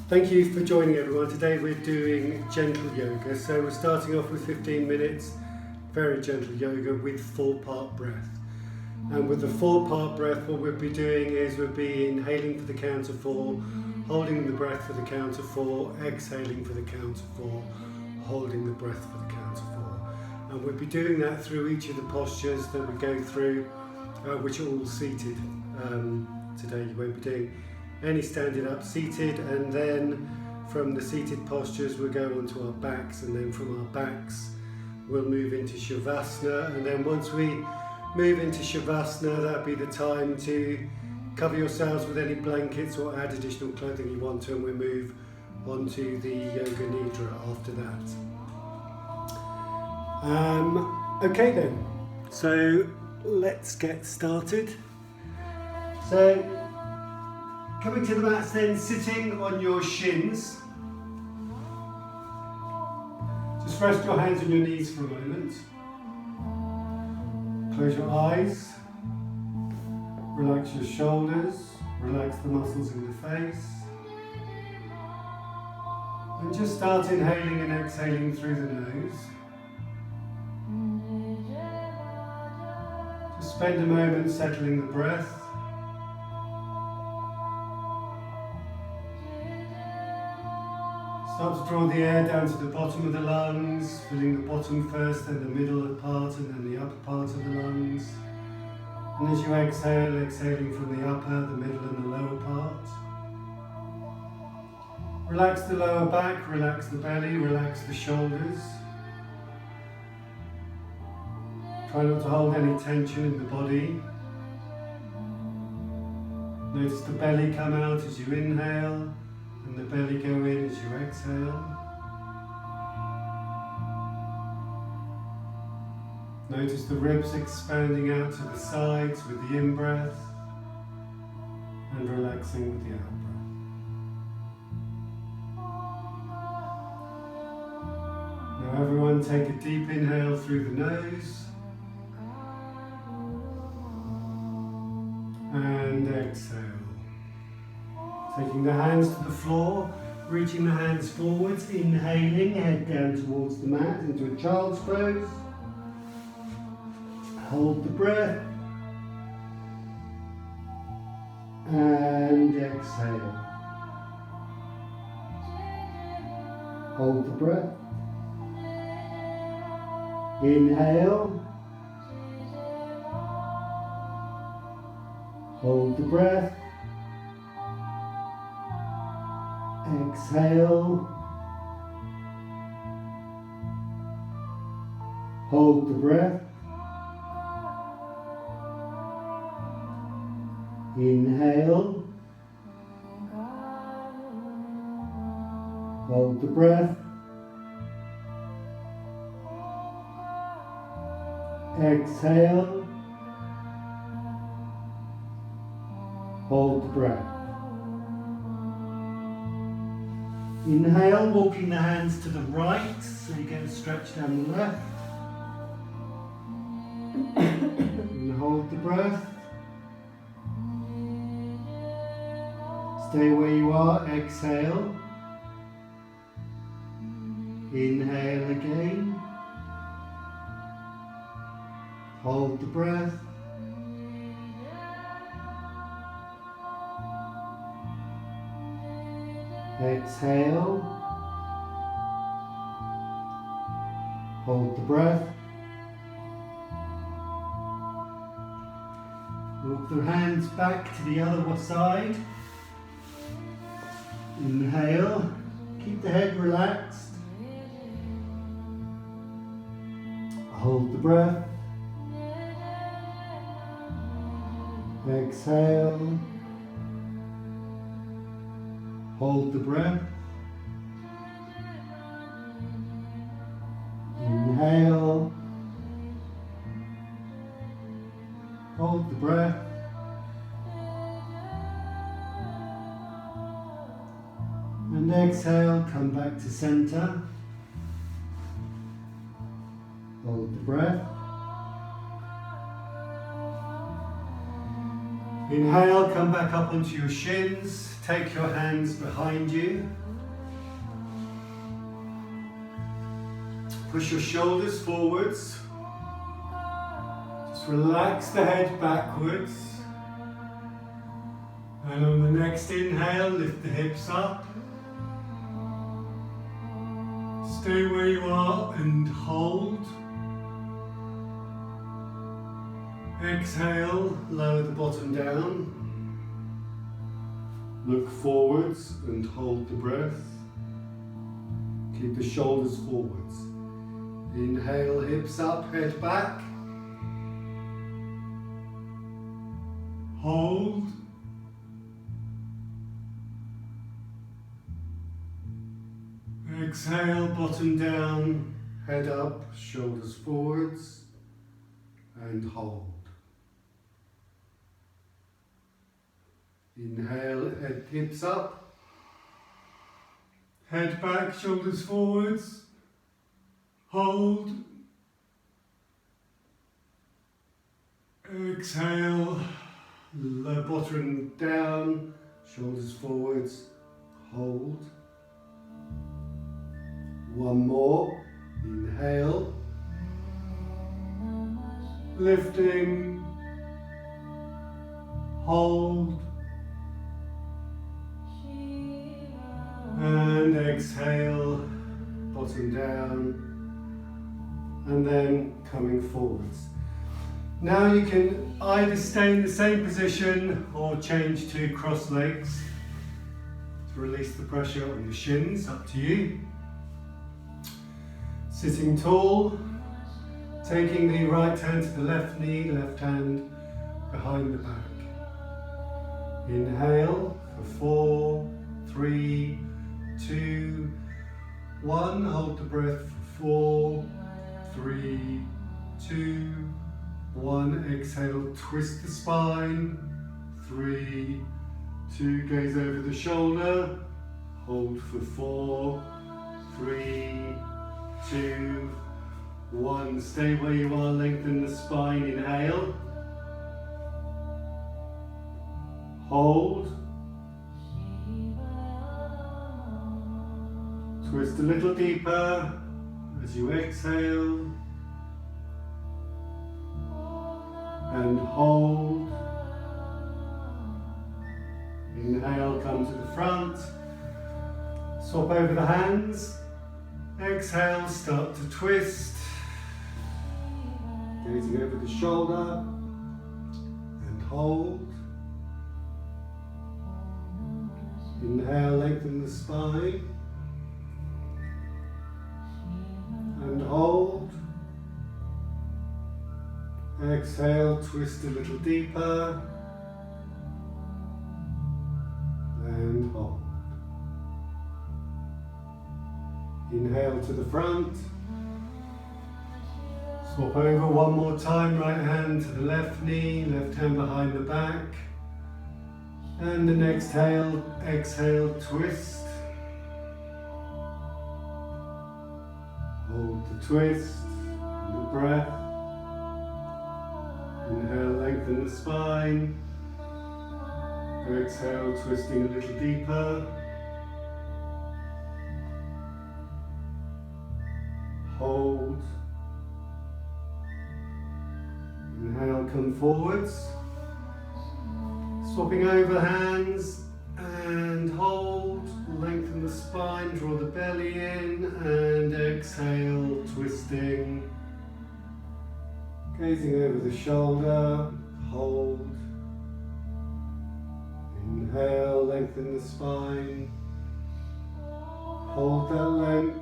Thank you for joining everyone. Today we're doing gentle yoga. So we're starting off with 15 minutes, very gentle yoga with 4-part breath. And with the 4-part breath, what we'll be doing is we'll be inhaling for the count of 4, holding the breath for the count of 4, exhaling for the count of 4, holding the breath for the count of 4. And we'll be doing that through each of the postures that we go through, which are all seated. Today you won't be doing any standing up, seated, and then from the seated postures we'll go onto our backs, and then from our backs we'll move into Shavasana, and then once we move into Shavasana, that'll be the time to cover yourselves with any blankets or add additional clothing you want to, and we'll move onto the Yoga Nidra after that. Okay then, so let's get started. So coming to the mats then, sitting on your shins. Just rest your hands on your knees for a moment. Close your eyes. Relax your shoulders. Relax the muscles in the face. And just start inhaling and exhaling through the nose. Just spend a moment settling the breath. Start to draw the air down to the bottom of the lungs, filling the bottom first, then the middle part, and then the upper part of the lungs. And as you exhale, exhaling from the upper, the middle and the lower part. Relax the lower back, relax the belly, relax the shoulders. Try not to hold any tension in the body. Notice the belly come out as you inhale, and the belly go in as you exhale. Notice the ribs expanding out to the sides with the in-breath and relaxing with the out-breath. Now everyone take a deep inhale through the nose and exhale. Taking the hands to the floor, reaching the hands forwards, inhaling, head down towards the mat into a child's pose. Hold the breath and exhale. Hold the breath. Inhale. Hold the breath. Exhale. Hold the breath. Inhale. Hold the breath. Exhale. Hold the breath. Inhale, walking the hands to the right, so you get a stretch down the left. And hold the breath. Stay where you are, exhale. Inhale again. Hold the breath. Exhale. Hold the breath. Walk the hands back to the other side. Inhale. Keep the head relaxed. Hold the breath. Exhale. Hold the breath. Inhale. Hold the breath. And exhale, come back to center. Hold the breath. Inhale, come back up onto your shins, take your hands behind you. Push your shoulders forwards. Just relax the head backwards. And on the next inhale, lift the hips up. Stay where you are and hold. Exhale, lower the bottom down. Look forwards and hold the breath. Keep the shoulders forwards. Inhale, hips up, head back. Hold. Exhale, bottom down, head up, shoulders forwards, and hold. Inhale, head hips up, head back, shoulders forwards, hold. Exhale, low bottom down, shoulders forwards, hold. One more, inhale, lifting, hold, and exhale, bottom down, and then coming forwards. Now you can either stay in the same position or change to cross legs to release the pressure on the shins, up to you. Sitting tall, taking the right hand to the left knee, left hand behind the back. Inhale for 4, 3, 2, 1. Hold the breath for 4, 3, 2, 1. Exhale, twist the spine. 3, 2. Gaze over the shoulder. Hold for 4, 3, 2, 1. Stay where you are, lengthen the spine. Inhale. Hold. Twist a little deeper as you exhale. And hold. Inhale, come to the front. Swap over the hands. Exhale, start to twist. Gazing over the shoulder. And hold. Inhale, lengthen the spine. And hold. Exhale, twist a little deeper. And hold. Inhale to the front. Swap over one more time, right hand to the left knee, left hand behind the back. And the next exhale, twist. Hold the twist, and the breath. Inhale, lengthen the spine. Exhale, twisting a little deeper. Hold. Inhale, come forwards. Swapping over hands and hold. Lengthen the spine, draw the belly in and exhale, twisting. Gazing over the shoulder, hold. Inhale, lengthen the spine. Hold that length.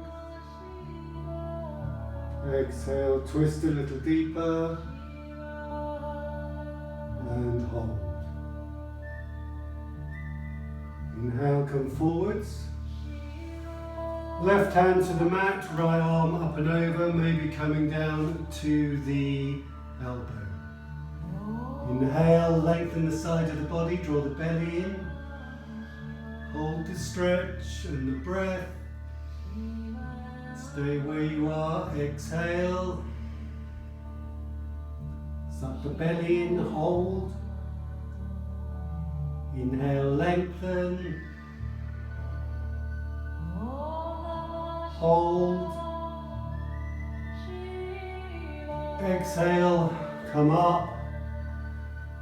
Exhale, twist a little deeper. And hold. Inhale, come forwards. Left hand to the mat, right arm up and over, maybe coming down to the elbow. Inhale, lengthen the side of the body, draw the belly in. Hold the stretch and the breath. Stay where you are, exhale. Suck the belly in, hold. Inhale, lengthen. Hold. Exhale, come up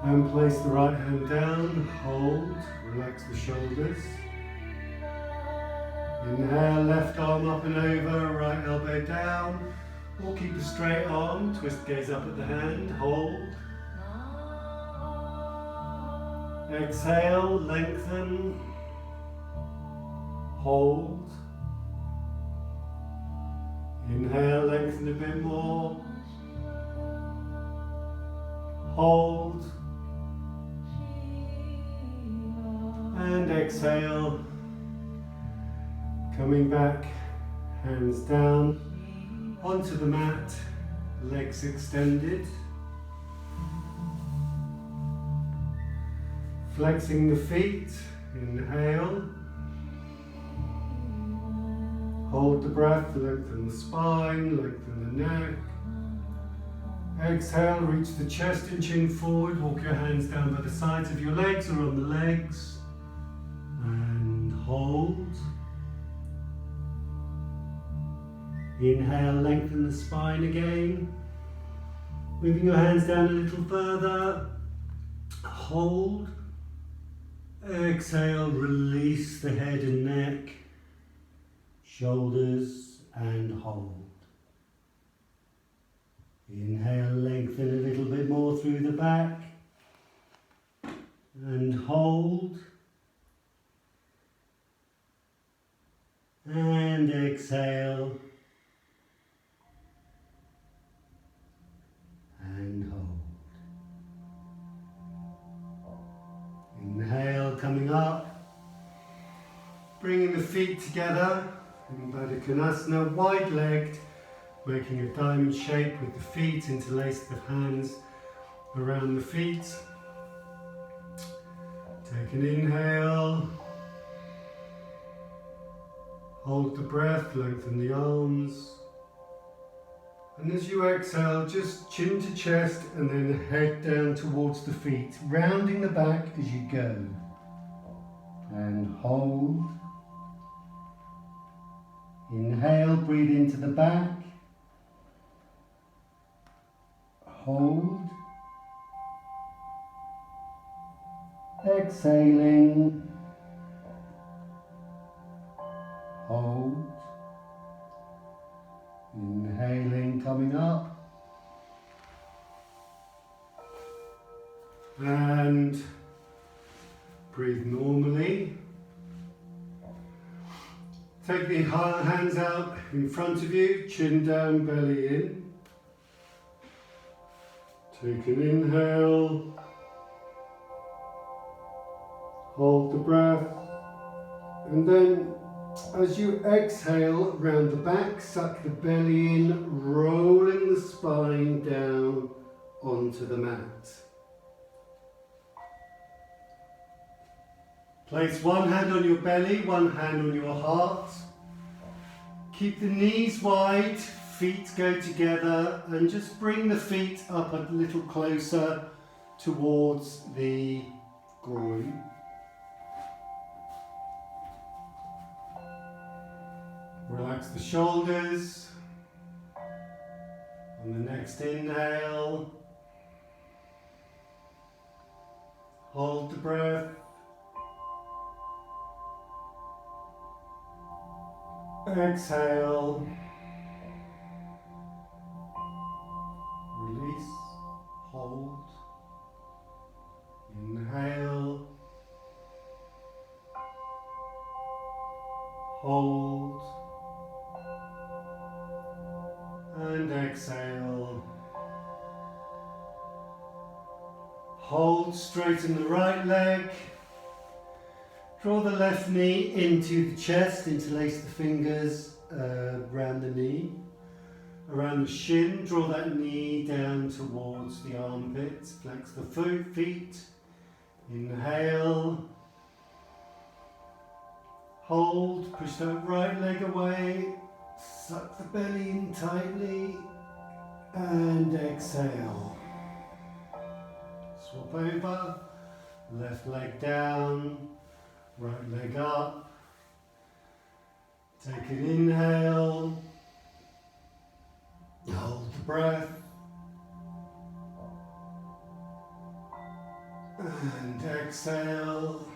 and place the right hand down. Hold, relax the shoulders. Inhale, left arm up and over, right elbow down. Or keep a straight arm, twist gaze up at the hand, hold. Exhale, lengthen. Hold. Inhale, lengthen a bit more. Hold. And exhale. Coming back, hands down, onto the mat, legs extended. Flexing the feet, inhale. Hold the breath, lengthen the spine, lengthen the neck. Exhale, reach the chest and chin forward, walk your hands down by the sides of your legs or on the legs. And hold. Inhale, lengthen the spine again. Moving your hands down a little further. Hold. Exhale, release the head and neck, shoulders, and hold. Inhale, lengthen a little bit more through the back. And hold. And exhale. And hold. Inhale, coming up. Bringing the feet together in Baddha Konasana, wide-legged, making a diamond shape with the feet, interlaced the hands around the feet. Take an inhale. Hold the breath, lengthen the arms. And as you exhale, just chin to chest and then head down towards the feet, rounding the back as you go. And hold. Inhale, breathe into the back. Hold. Exhaling. Hold. Inhaling, coming up. And breathe normally. Take the hands out in front of you, chin down, belly in. Take an inhale. Hold the breath. And then as you exhale, round the back, suck the belly in, rolling the spine down onto the mat. Place one hand on your belly, one hand on your heart. Keep the knees wide, feet go together, and just bring the feet up a little closer towards the groin. Relax the shoulders. On the next inhale, hold the breath. Exhale. Release. Hold. Inhale. Hold. And exhale. Hold, straighten the right leg. Draw the left knee into the chest, interlace the fingers around the knee. Around the shin, draw that knee down towards the armpits. Flex the feet. Inhale. Hold, push that right leg away. Suck the belly in tightly. And exhale. Swap over. Left leg down, right leg up. Take an inhale, hold the breath, and exhale.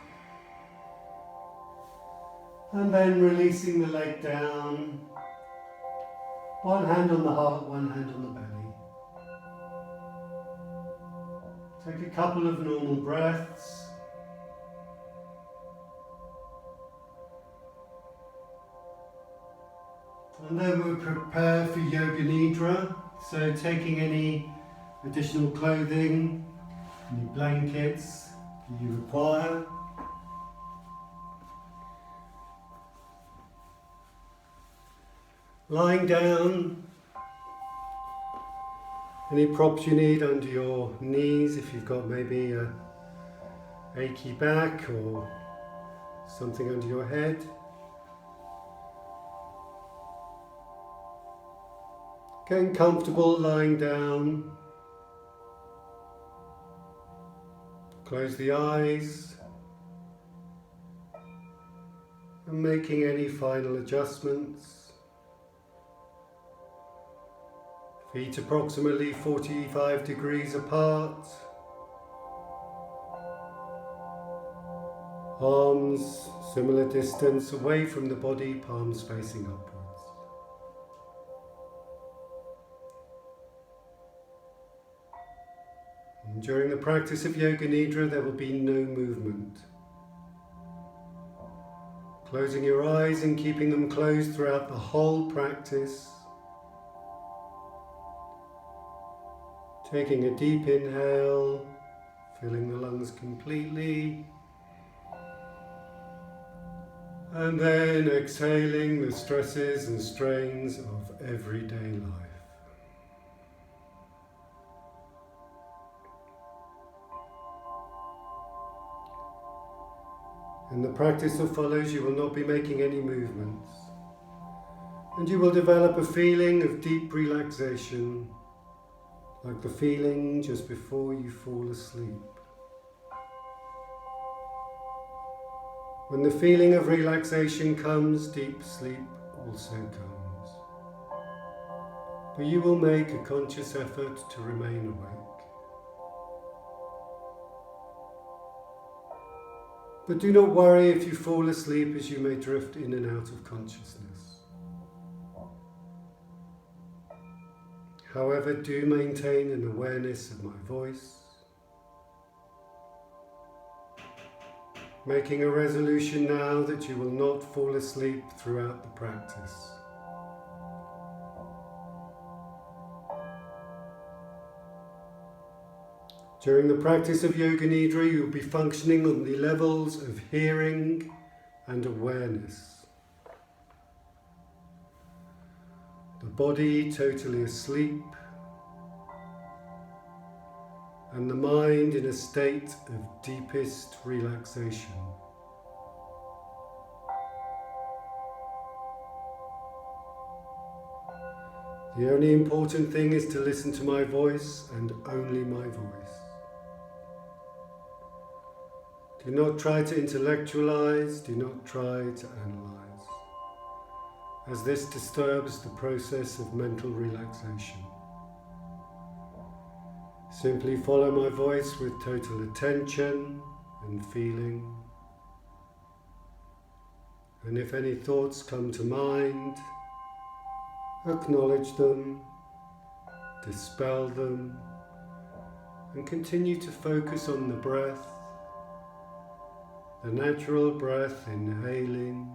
And then releasing the leg down, one hand on the heart, one hand on the belly. Take a couple of normal breaths. And then we'll prepare for Yoga Nidra. So taking any additional clothing, any blankets that you require. Lying down, any props you need under your knees, if you've got maybe a achy back or something under your head. Getting comfortable lying down. Close the eyes and making any final adjustments. Feet approximately 45 degrees apart. Arms similar distance away from the body, palms facing upwards. And during the practice of Yoga Nidra, there will be no movement. Closing your eyes and keeping them closed throughout the whole practice. Taking a deep inhale, filling the lungs completely. And then exhaling the stresses and strains of everyday life. In the practice that follows, you will not be making any movements. And you will develop a feeling of deep relaxation, like the feeling just before you fall asleep. When the feeling of relaxation comes, deep sleep also comes. But you will make a conscious effort to remain awake. But do not worry if you fall asleep, as you may drift in and out of consciousness. However, do maintain an awareness of my voice, making a resolution now that you will not fall asleep throughout the practice. During the practice of Yoga Nidra, you will be functioning on the levels of hearing and awareness. The body totally asleep, and the mind in a state of deepest relaxation. The only important thing is to listen to my voice and only my voice. Do not try to intellectualize, do not try to analyze, as this disturbs the process of mental relaxation. Simply follow my voice with total attention and feeling. And if any thoughts come to mind, acknowledge them, dispel them, and continue to focus on the breath, the natural breath, inhaling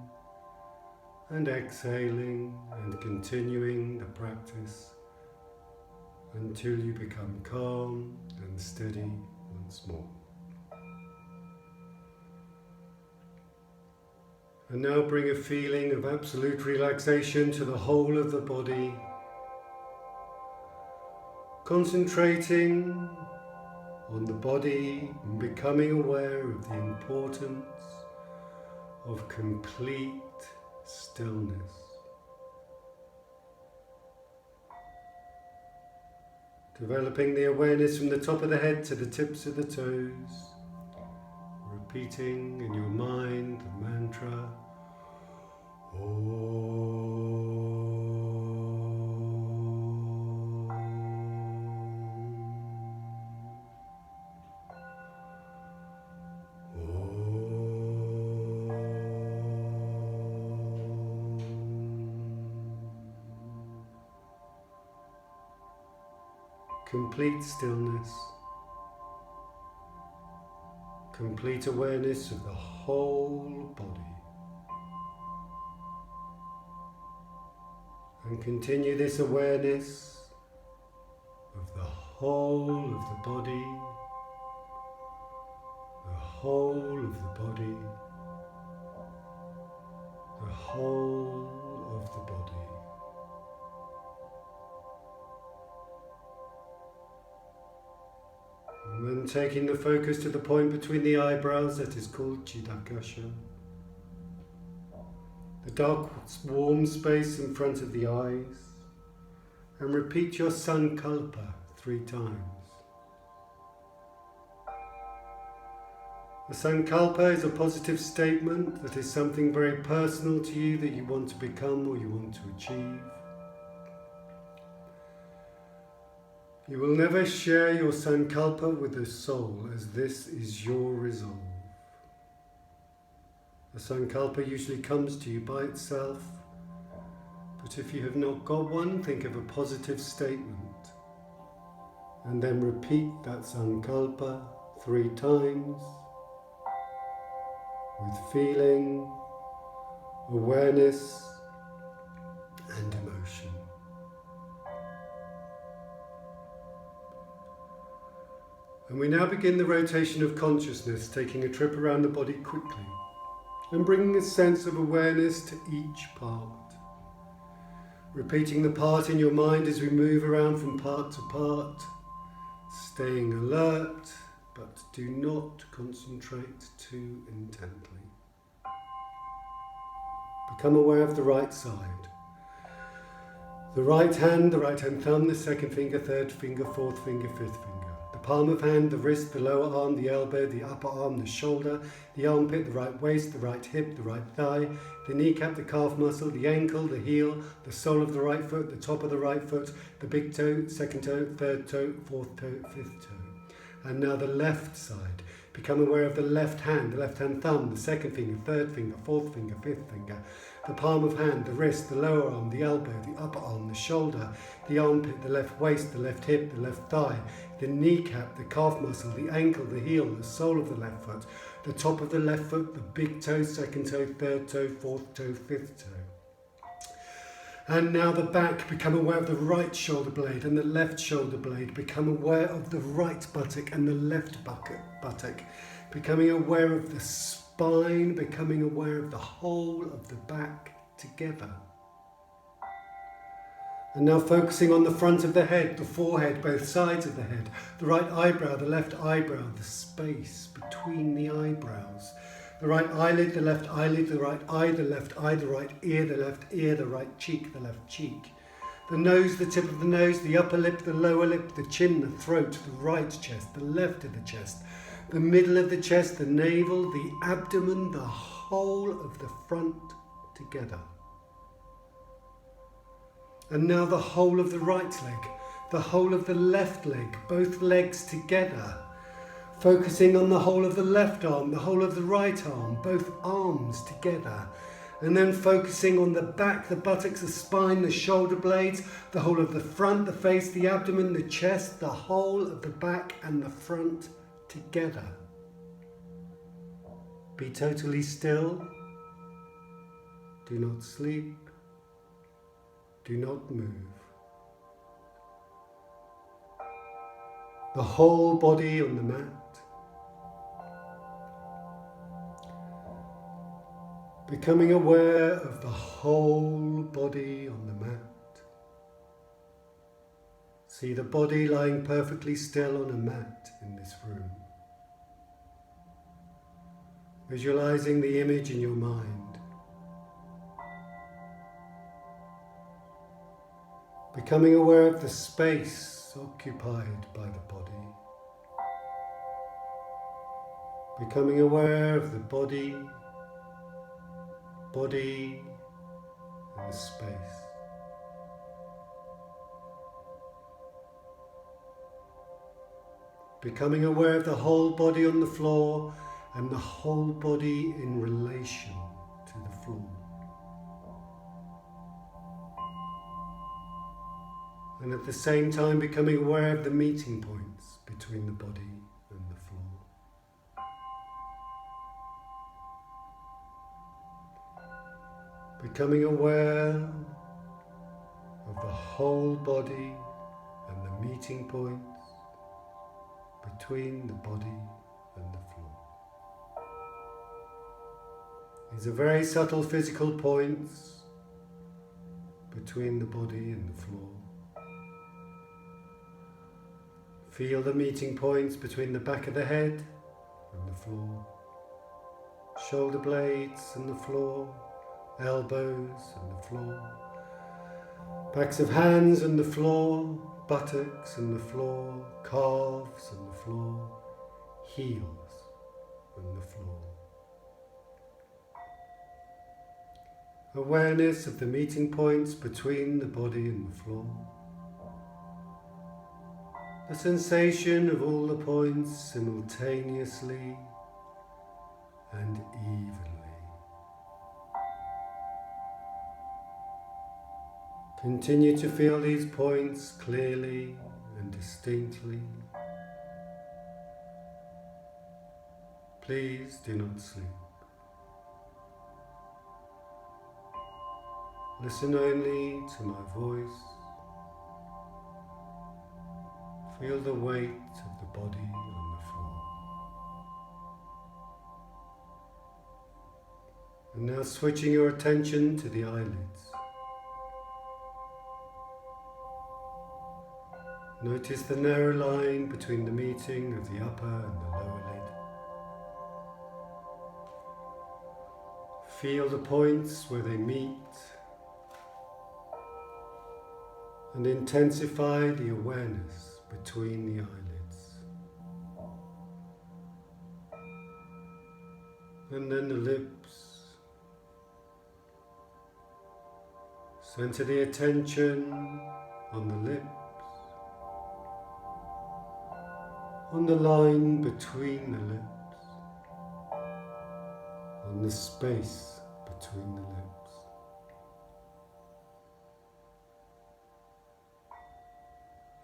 and exhaling, and continuing the practice until you become calm and steady once more. And now bring a feeling of absolute relaxation to the whole of the body, concentrating on the body and becoming aware of the importance of complete stillness. Developing the awareness from the top of the head to the tips of the toes, repeating in your mind the mantra Om. Complete stillness, complete awareness of the whole body. And continue this awareness of the whole of the body, the whole of the body, the whole of the body. And then taking the focus to the point between the eyebrows, that is called Chidakasha. The dark, warm space in front of the eyes. And repeat your Sankalpa 3 times. A Sankalpa is a positive statement that is something very personal to you that you want to become or you want to achieve. You will never share your Sankalpa with the soul, as this is your resolve. A Sankalpa usually comes to you by itself, but if you have not got one, think of a positive statement and then repeat that Sankalpa 3 times with feeling, awareness and emotion. And we now begin the rotation of consciousness, taking a trip around the body quickly and bringing a sense of awareness to each part. Repeating the part in your mind as we move around from part to part, staying alert, but do not concentrate too intently. Become aware of the right side. The right hand thumb, the second finger, third finger, fourth finger, fifth finger. The palm of hand, the wrist, the lower arm, the elbow, the upper arm, the shoulder, the armpit, the right waist, the right hip, the right thigh, the kneecap, the calf muscle, the ankle, the heel, the sole of the right foot, the top of the right foot, the big toe, second toe, third toe, fourth toe, fifth toe. And now the left side. Become aware of the left hand thumb, the second finger, third finger, fourth finger, fifth finger, the palm of hand, the wrist, the lower arm, the elbow, the upper arm, the shoulder, the armpit, the left waist, the left hip, the left thigh, the kneecap, the calf muscle, the ankle, the heel, the sole of the left foot, the top of the left foot, the big toe, second toe, third toe, fourth toe, fifth toe. And now the back, become aware of the right shoulder blade and the left shoulder blade. Become aware of the right buttock and the left buttock. Becoming aware of the spine, becoming aware of the whole of the back together. And now focusing on the front of the head, the forehead, both sides of the head, the right eyebrow, the left eyebrow, the space between the eyebrows. The right eyelid, the left eyelid, the right eye, the left eye, the right ear, the left ear, the right cheek, the left cheek. The nose, the tip of the nose, the upper lip, the lower lip, the chin, the throat, the right chest, the left of the chest, the middle of the chest, the navel, the abdomen, the whole of the front together. And now the whole of the right leg, the whole of the left leg, both legs together. Focusing on the whole of the left arm, the whole of the right arm, both arms together. And then focusing on the back, the buttocks, the spine, the shoulder blades, the whole of the front, the face, the abdomen, the chest, the whole of the back and the front together. Be totally still. Do not sleep. Do not move. The whole body on the mat. Becoming aware of the whole body on the mat. See the body lying perfectly still on a mat in this room. Visualizing the image in your mind. Becoming aware of the space occupied by the body. Becoming aware of the body and the space. Becoming aware of the whole body on the floor and the whole body in relation to the floor. And at the same time becoming aware of the meeting points between the body and the floor. Becoming aware of the whole body and the meeting points between the body and the floor. These are very subtle physical points between the body and the floor. Feel the meeting points between the back of the head and the floor, shoulder blades and the floor, elbows and the floor, backs of hands and the floor, buttocks and the floor, calves and the floor, heels and the floor. Awareness of the meeting points between the body and the floor. The sensation of all the points simultaneously and evenly. Continue to feel these points clearly and distinctly. Please do not sleep. Listen only to my voice. Feel the weight of the body on the floor. And now switching your attention to the eyelids. Notice the narrow line between the meeting of the upper and the lower lid. Feel the points where they meet and intensify the awareness between the eyelids. And then the lips. Center the attention on the lips, on the line between the lips, on the space between the lips.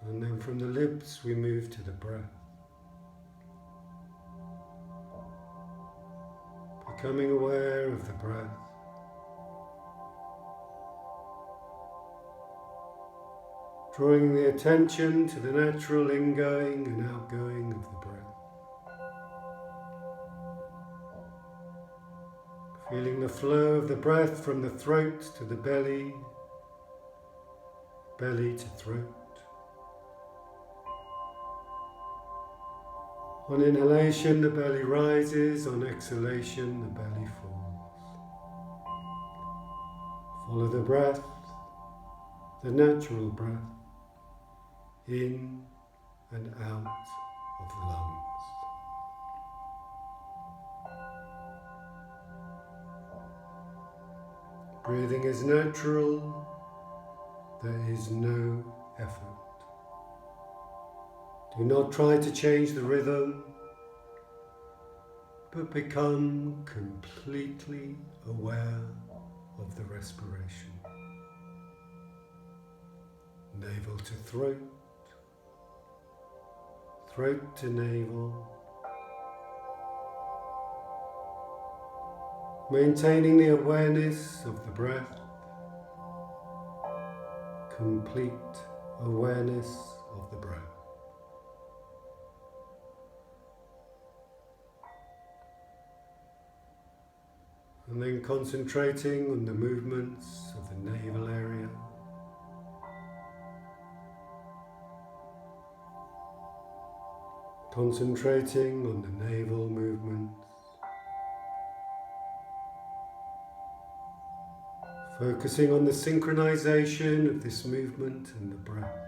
And then from the lips we move to the breath. Becoming aware of the breath. Drawing the attention to the natural ingoing and outgoing of the breath. Feeling the flow of the breath from the throat to the belly, belly to throat. On inhalation, the belly rises. On exhalation, the belly falls. Follow the breath, the natural breath, in and out of the lungs. Breathing is natural. There is no effort. Do not try to change the rhythm, but become completely aware of the respiration. Navel to throat, throat to navel. Maintaining the awareness of the breath, complete awareness of the breath. And then concentrating on the movements of the navel area. Concentrating on the navel movements. Focusing on the synchronization of this movement and the breath.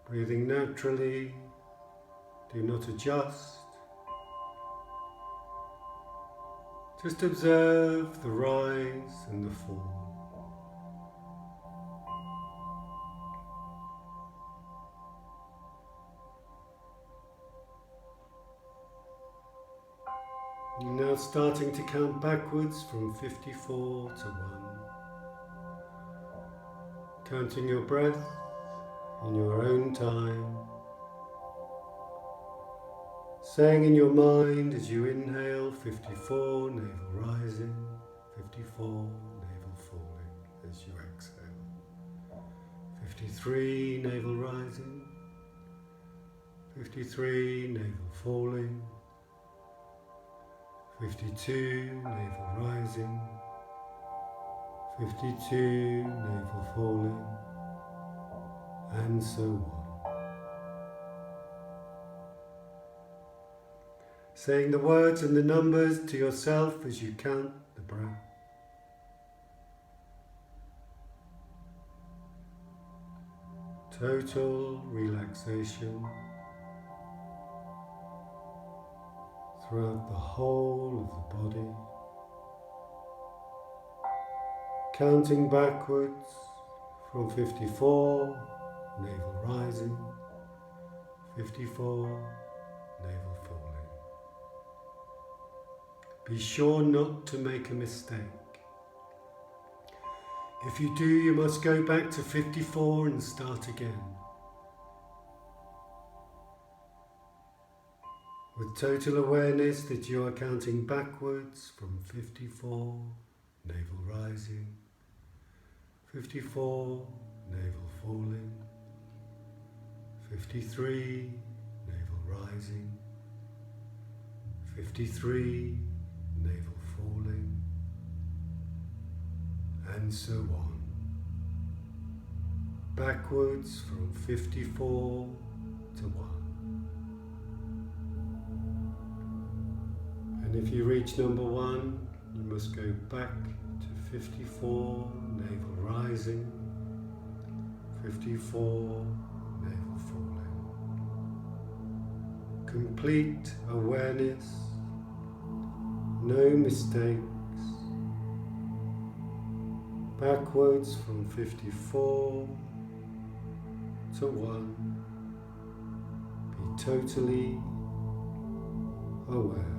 Breathing naturally, Do not adjust. Just observe the rise and the fall. You're now starting to count backwards from 54 to 1. Counting your breath in your own time. Saying in your mind as you inhale, 54, navel rising, 54, navel falling as you exhale. 53, navel rising, 53, navel falling, 52, navel rising, 52, navel falling, and so on. Saying the words and the numbers to yourself as you count the breath. Total relaxation throughout the whole of the body. Counting backwards from 54, navel rising, 54, navel falling. Be sure not to make a mistake. If you do, you must go back to 54 and start again. With total awareness that you are counting backwards from 54, navel rising, 54, navel falling, 53, navel rising, 53, navel falling, and so on. Backwards from 54 to 1. And if you reach number 1, you must go back to 54, navel rising, 54, navel falling. Complete awareness, no mistakes. Backwards from 54 to 1. Be totally aware.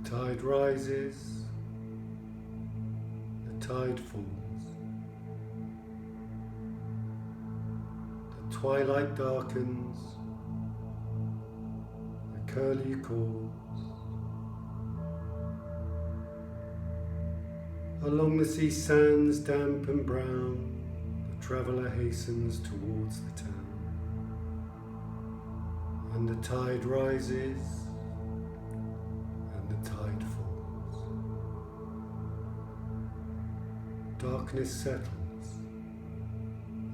The tide rises, the tide falls. The twilight darkens, the curlew calls. Along the sea sands, damp and brown, the traveller hastens towards the town. And the tide rises, and the tide falls. Darkness settles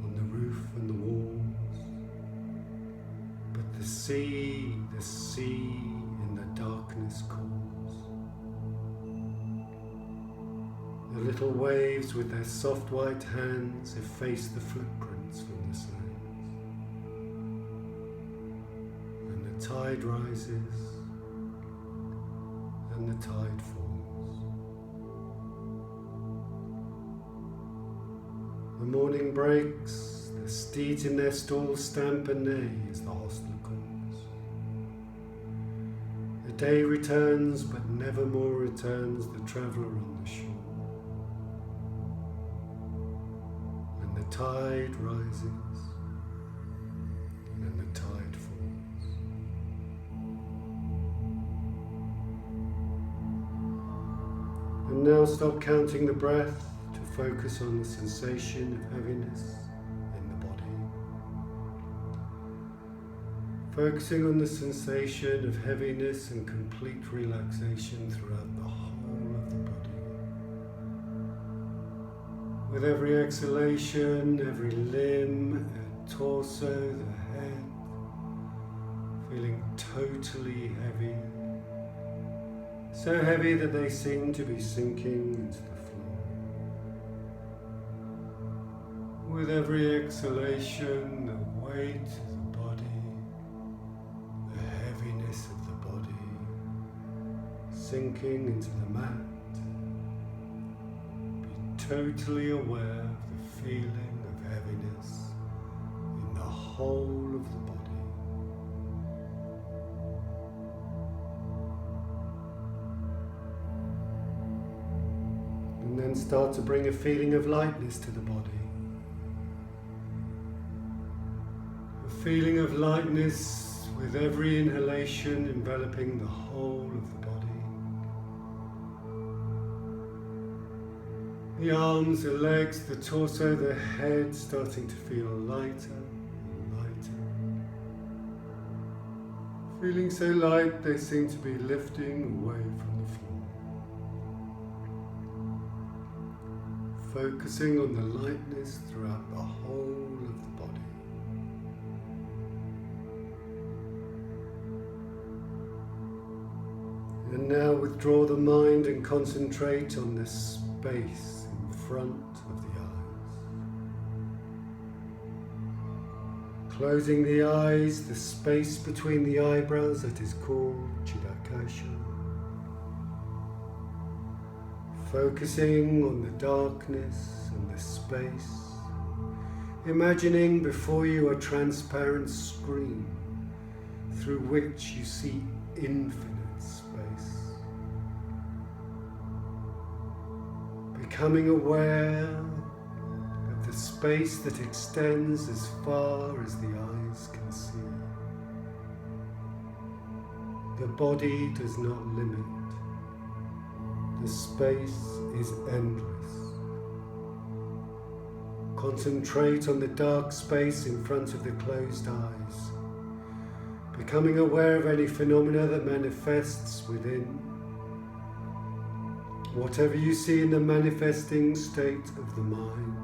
on the roof and the walls, but the sea in the darkness calls. The little waves with their soft white hands efface the footprints from the sands. And the tide rises and the tide falls. The morning breaks, the steeds in their stalls stamp and neigh as the hostler calls. The day returns, but never more returns the traveller on the shore. The tide rises and the tide falls. And now stop counting the breath to focus on the sensation of heaviness in the body. Focusing on the sensation of heaviness and complete relaxation throughout the whole of the body. With every exhalation, every limb, torso, the head, feeling totally heavy. So heavy that they seem to be sinking into the floor. With every exhalation, the weight of the body, the heaviness of the body, sinking into the mat. Be totally aware of the feeling of heaviness in the whole of the body. And then start to bring a feeling of lightness to the body. A feeling of lightness with every inhalation enveloping the whole of the body. The arms, the legs, the torso, the head starting to feel lighter and lighter. Feeling so light they seem to be lifting away from the floor. Focusing on the lightness throughout the whole of the body. And now withdraw the mind and concentrate on the space in front of the eyes. Closing the eyes, the space between the eyebrows that is called Chidakasha. Focusing on the darkness and the space, imagining before you a transparent screen through which you see infinite space. Becoming aware of the space that extends as far as the eyes can see. The body does not limit. The space is endless. Concentrate on the dark space in front of the closed eyes, becoming aware of any phenomena that manifests within. Whatever you see in the manifesting state of the mind.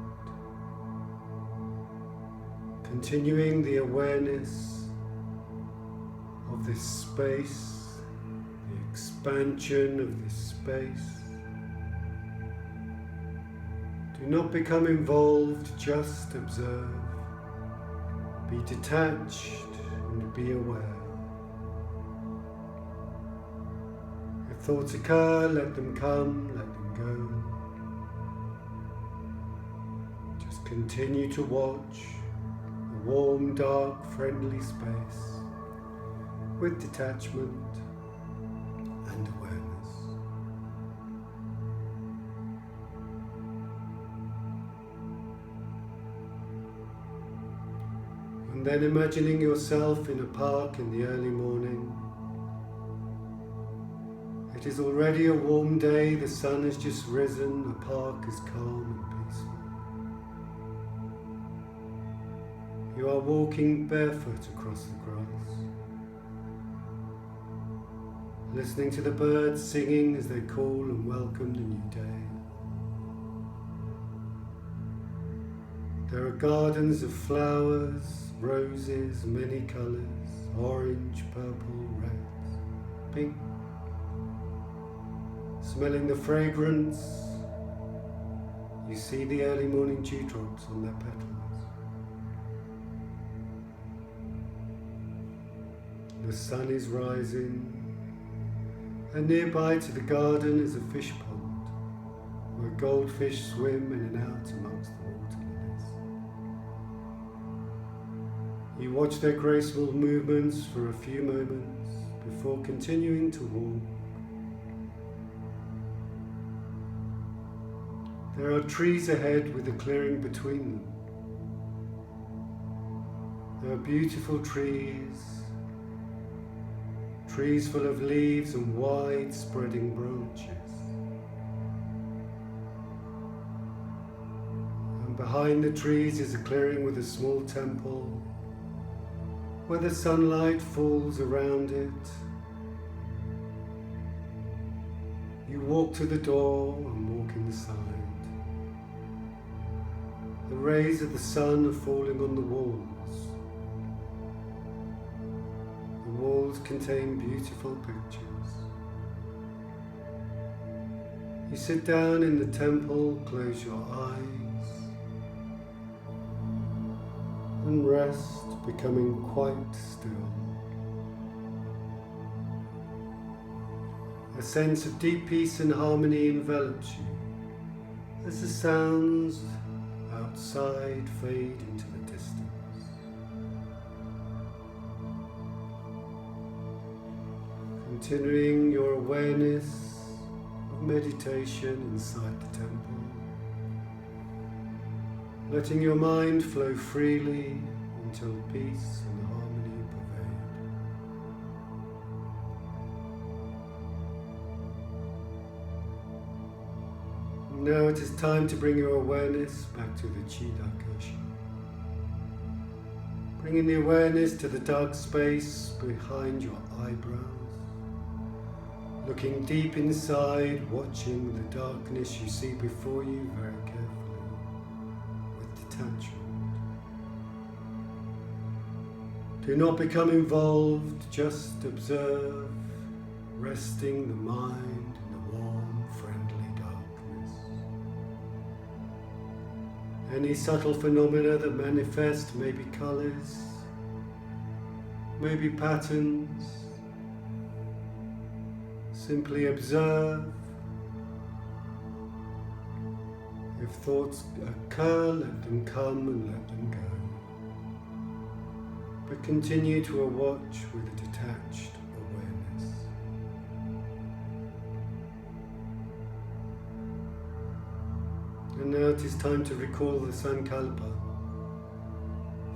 Continuing the awareness of this space, the expansion of this space. Do not become involved, just observe. Be detached and be aware. If thoughts occur, let them come, let them go. Just continue to watch a warm, dark, friendly space with detachment and awareness. And then imagining yourself in a park in the early morning. It is already a warm day, the sun has just risen, the park is calm and peaceful. You are walking barefoot across the grass, listening to the birds singing as they call and welcome the new day. There are gardens of flowers, roses, many colours, orange, purple, red, pink. Smelling the fragrance, you see the early morning dewdrops on their petals. The sun is rising, and nearby to the garden is a fish pond, where goldfish swim in and out amongst the water lilies. You watch their graceful movements for a few moments before continuing to walk. There are trees ahead with a clearing between them. There are beautiful trees full of leaves and wide spreading branches. And behind the trees is a clearing with a small temple where the sunlight falls around it. You walk to the door and walk inside. The rays of the sun are falling on the walls. The walls contain beautiful pictures. You sit down in the temple, close your eyes, and rest, becoming quite still. A sense of deep peace and harmony envelops you as the sounds outside fade into the distance. Continuing your awareness of meditation inside the temple, letting your mind flow freely until peace and harmony pervade. Now it is time to bring your awareness back to the Chitta-kasha. Bringing the awareness to the dark space behind your eyebrows. Looking deep inside, watching the darkness you see before you very carefully, with detachment. Do not become involved, just observe, resting the mind in the warm, friendly darkness. Any subtle phenomena that manifest may be colours, may be patterns. Simply observe. If thoughts occur, let them come and let them go. But continue to watch with a detached awareness. And now it is time to recall the Sankalpa.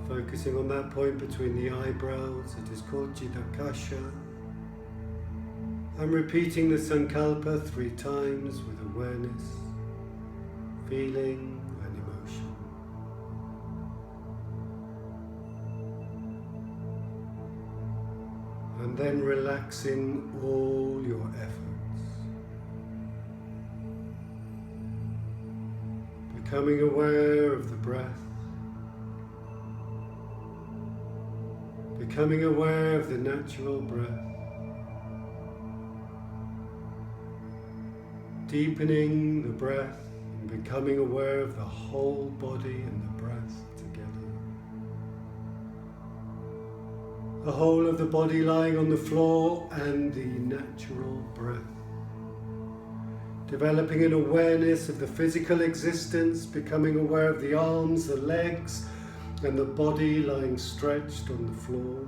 Focusing on that point between the eyebrows, it is called Chitta-kasha. I'm repeating the Sankalpa 3 times with awareness, feeling and emotion. And then relaxing all your efforts. Becoming aware of the breath. Becoming aware of the natural breath. Deepening the breath and becoming aware of the whole body and the breath together. The whole of the body lying on the floor and the natural breath. Developing an awareness of the physical existence, becoming aware of the arms, the legs, and the body lying stretched on the floor.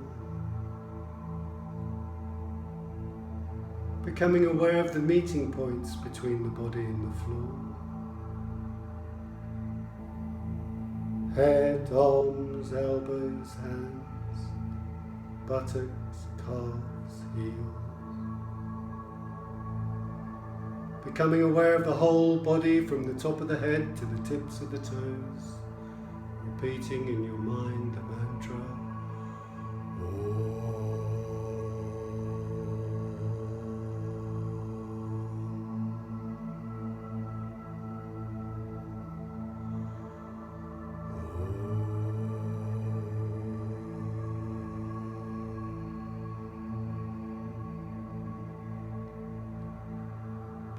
Becoming aware of the meeting points between the body and the floor. Head, arms, elbows, hands, buttocks, calves, heels. Becoming aware of the whole body from the top of the head to the tips of the toes. Repeating in your mind the mantra.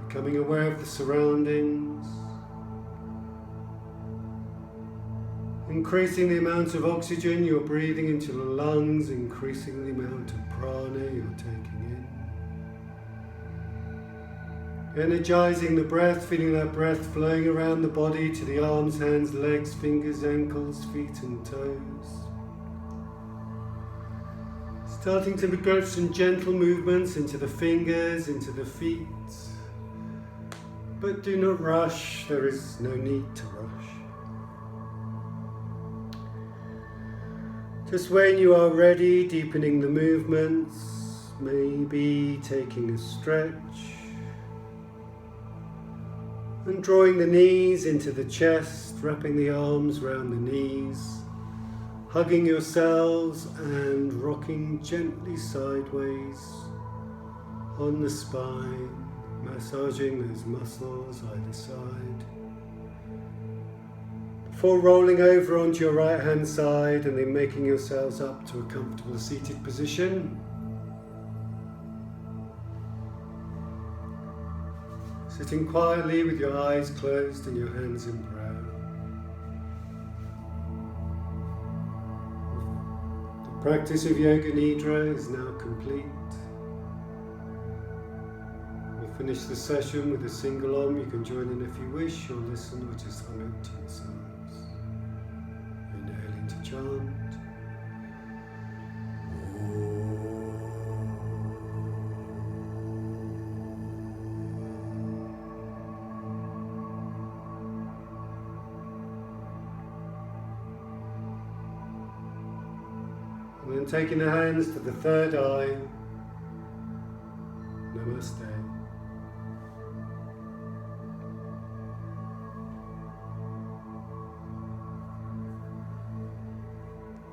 Becoming aware of the surroundings, increasing the amount of oxygen you're breathing into the lungs, increasing the amount of prana you're taking in. Energizing the breath, feeling that breath flowing around the body to the arms, hands, legs, fingers, ankles, feet and toes. Starting to get some gentle movements into the fingers, into the feet. But do not rush, there is no need to rush. Just when you are ready, deepening the movements, maybe taking a stretch, and drawing the knees into the chest, wrapping the arms around the knees, hugging yourselves and rocking gently sideways on the spine. Massaging those muscles either side. Before rolling over onto your right hand side and then making yourselves up to a comfortable seated position. Sitting quietly with your eyes closed and your hands in prayer. Practice of Yoga Nidra is now complete. We'll finish the session with a single Om. You can join in if you wish, or listen, or just hum it to yourselves. Inhaling to chant. And then taking the hands to the third eye. Namaste.